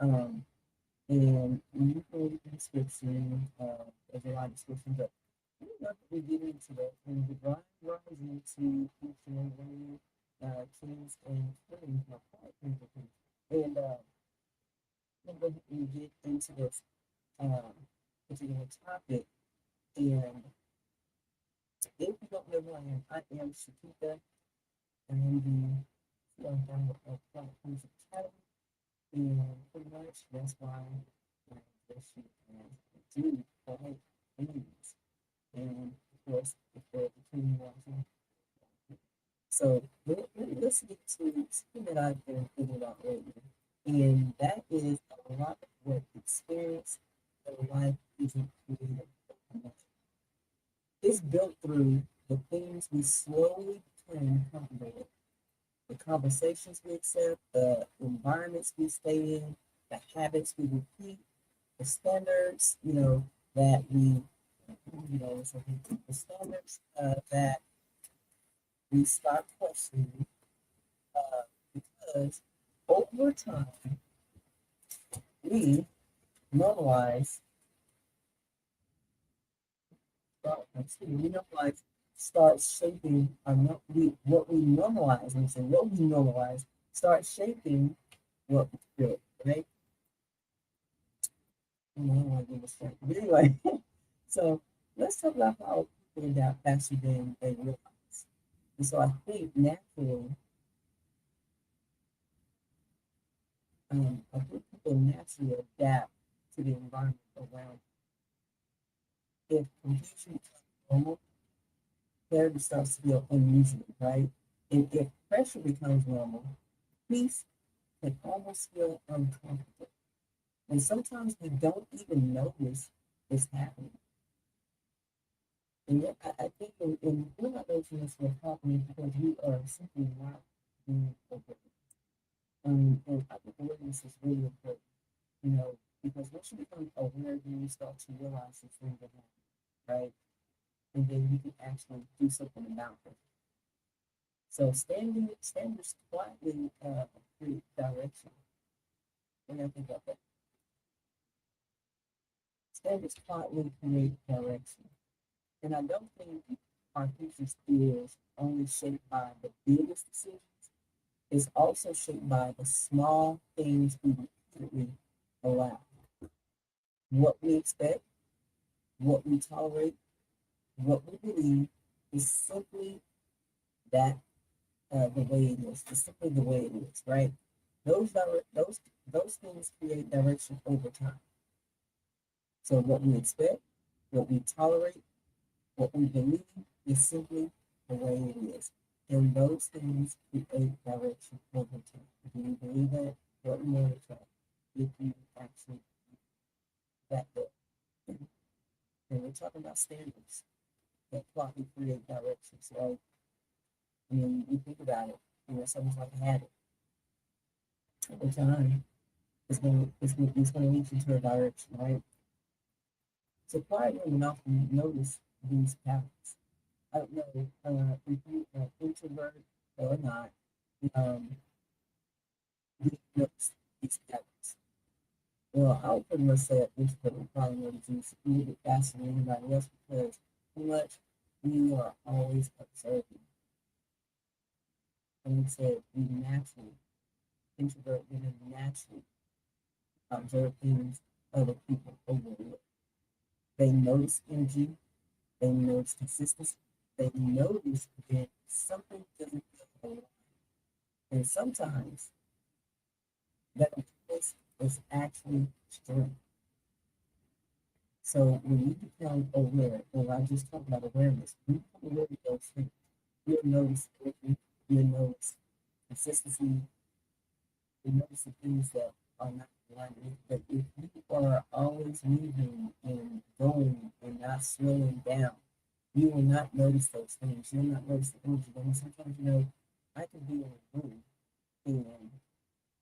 Um, and you go to the description, there's a lot of description, but we're not really getting into that. And the grind runs into future winning kings and queens, my part kings and queens. And I'm going to go ahead and get into this um, particular topic. And if you don't know who I am Shakita. I am the founder of Planet Music Academy. And pretty much that's why I address you as a dude for things. And of course, if they're between watching. So let's get to something that I've been thinking about lately. And that is a lot of what experience in life isn't created. It's built through the things we slowly become comfortable with, the conversations we accept, the environments we stay in, the habits we repeat, the standards, that so the standards that we start questioning because over time we normalize, we normalize starts shaping what we normalize, and so what we normalize starts shaping what we feel, right? I don't want to give a straight. But anyway, so let's talk about how people adapt faster than they realize. And so I think naturally, I think people naturally adapt to the environment around. If confusion becomes normal, clarity starts to feel unusual, right? And if pressure becomes normal, peace can almost feel uncomfortable. And sometimes we don't even notice it's happening. And yet, I think we're not noticing this what's happening because we are simply not being aware. And I think awareness is really important, because once you become aware, then you start to realize the things that happen, right? And then you can actually do something about it. So standards quietly create direction. When I think about that, standards quietly create direction. And I don't think our future is only shaped by the biggest decisions. It's also shaped by the small things we repeatedly allow. What we expect, what we tolerate, what we believe is simply that the way it is. It's simply the way it is, right? Those those things create direction over time. So what we expect, what we tolerate, what we believe is simply the way it is. And those things create direction over time. Do you believe that? What you want to try if you actually that way. And we're talking about standards that quietly create directions. So I mean, you think about it, something's like a habit. Over time, it's gonna reach into a direction, right? So quiet women often notice these patterns. I don't know if you are introvert or not. Um, you notice these patterns. Well, I would pretty much say that introvert would probably notice these a little bit faster than anybody else because pretty much we are always observing. And we said we naturally introvert women naturally observe things other people overlook. They notice energy, they notice consistency, they notice when something doesn't feel aligned. And sometimes that awareness is actually strength. So when you become aware, or I just talked about awareness, when you become aware of those things, you'll notice energy, you'll notice consistency, you'll notice the things that are not aligned. But if you are always moving and going and not slowing down, you will not notice those things. You'll not notice the energy. And sometimes, I can be in a room and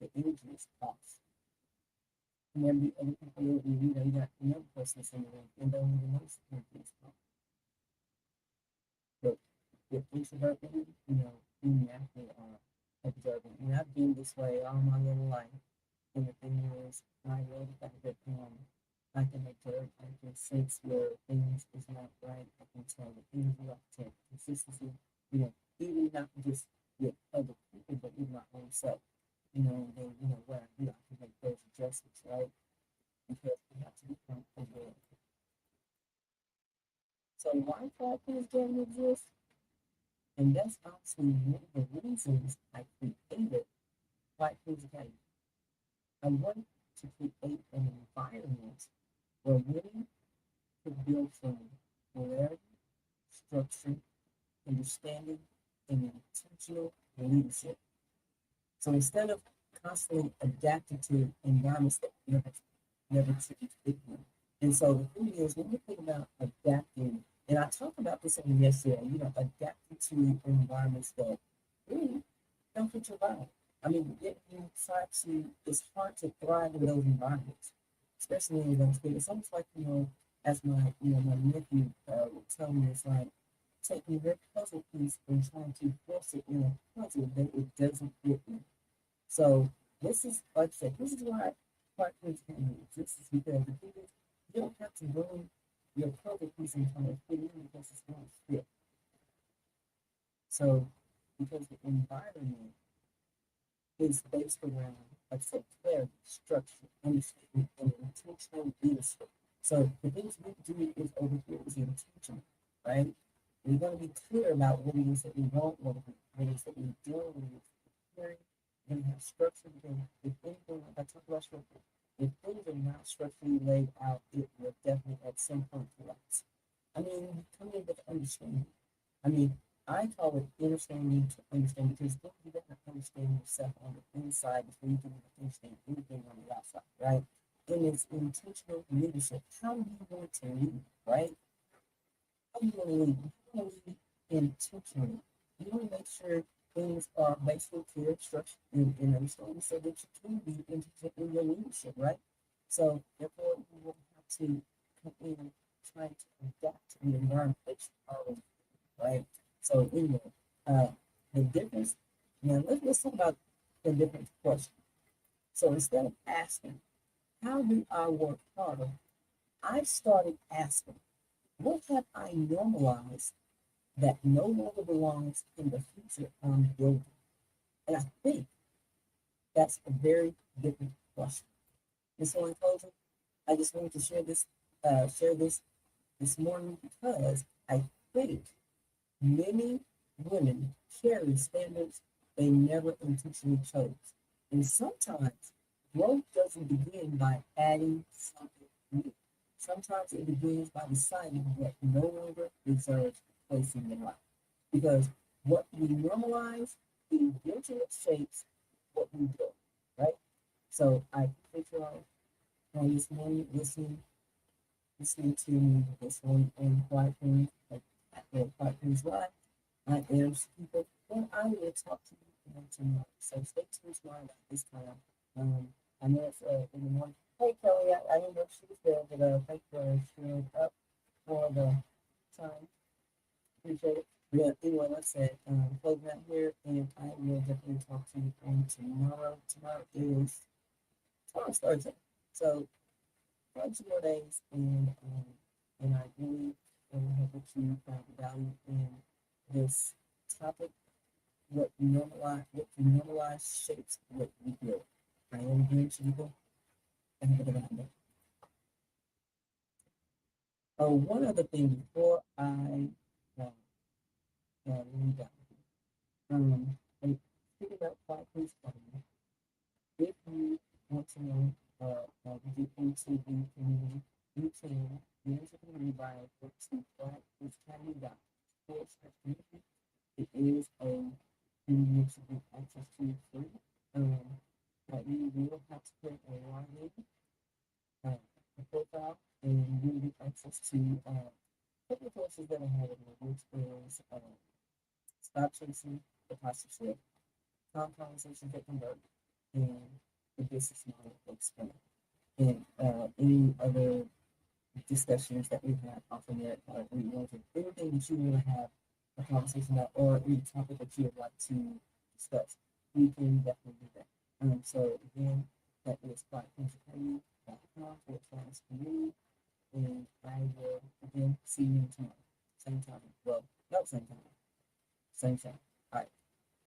the energy is off. And then the other people, you got another person that's in the room and don't even notice the energy is off. But with introvert energy, you naturally are observing. And I've been this way all my little life. And the thing is, I love the fact that I can observe, I can sense where things is not right. I can tell the things are up to consistency, you know, even not just with other people, but with my own self. And then, where I do, I can make those adjustments, right? Because we have to become aware. So why platforms don't exist? And that's actually one of the reasons I created Platforms Academy. I wanted to create an environment where women could build from clarity, structure, understanding, and intentional leadership. So instead of constantly adapting to environments that never truly fit you. And so the thing is, when you think about adapting, and I talked about this on yesterday, adapting to environments that really don't fit your vibe. I mean, you try to, it's hard to thrive in those environments, especially in those things. It's almost like, as my nephew would tell me, it's like taking your puzzle piece and trying to force it in a puzzle that it doesn't fit in. So this is, like I said, this is why partners can exist, is because the thing is, you don't have to ruin your puzzle piece and try to fit in because it's not fit. So because the environment is based around, like I said, clarity, structure, understanding, and intentional leadership. So the things we do is over here is intentional, right? We're going to be clear about what it is that we want, what it is that we do, what it is that we're hearing. We're going to have structure because if anything, like I talked about structure, if things are not structurally laid out, it will definitely at some point collapse. I mean, come in with understanding. I mean, I call it understanding to understand because then you got to understand yourself on the inside before you can understand anything on the outside, right? And it's intentional leadership. How do you want to lead, right? How do you want to lead? You want to lead intentionally. You want to make sure things are basically clear, structured, and understanding so that you can be intentional in your leadership, right? So therefore, you will have to come in trying to adapt to the environment that you are in, right? So anyway, uh, the difference. Now let's talk about the difference question. So instead of asking, how do I work harder? I started asking, what have I normalized that no longer belongs in the future I'm building? And I think that's a very different question. And so in closing, I just wanted to share this morning because I think many women carry standards they never intentionally chose. And sometimes growth doesn't begin by adding something new. Sometimes it begins by deciding what no longer deserves a place in your life. Because what we normalize eventually shapes what we do, right? So I appreciate y'all on this morning listening to me this one on Quiet Things, like Quiet Things Live. I am people, and I will talk to you again tomorrow. So stay tuned tomorrow at this time. I know it's in the morning. Hey Kelly, I didn't know if she was there, but thank you for showing up for the time. Appreciate it. Yeah, anyway, like I said, closing out here, and I will definitely talk to you on tomorrow. Tomorrow's Thursday. So 2 more days, and I really hope that you find value in this topic. What you normalize shapes what you build. I am here to people and have a good night. Oh, one other thing before I leave out. And speaking about five police department, if you want to know get into the community, you can get into the community by going to blackacademy.sports.community. It is a community to get access to free. Um, but you will have to put a login, a profile, and you will get access to couple of courses that I have in my experience. Stop chasing the positive shift, calm conversations that convert, and the business model expand. And any other discussions that we have often there, anything that you want to have a conversation about, or any topic that you would like to discuss, we can definitely do that. So again, That is quietinstitute.com /community. And I will again see you tomorrow. Same time. Well, no, same time. Same time. All right.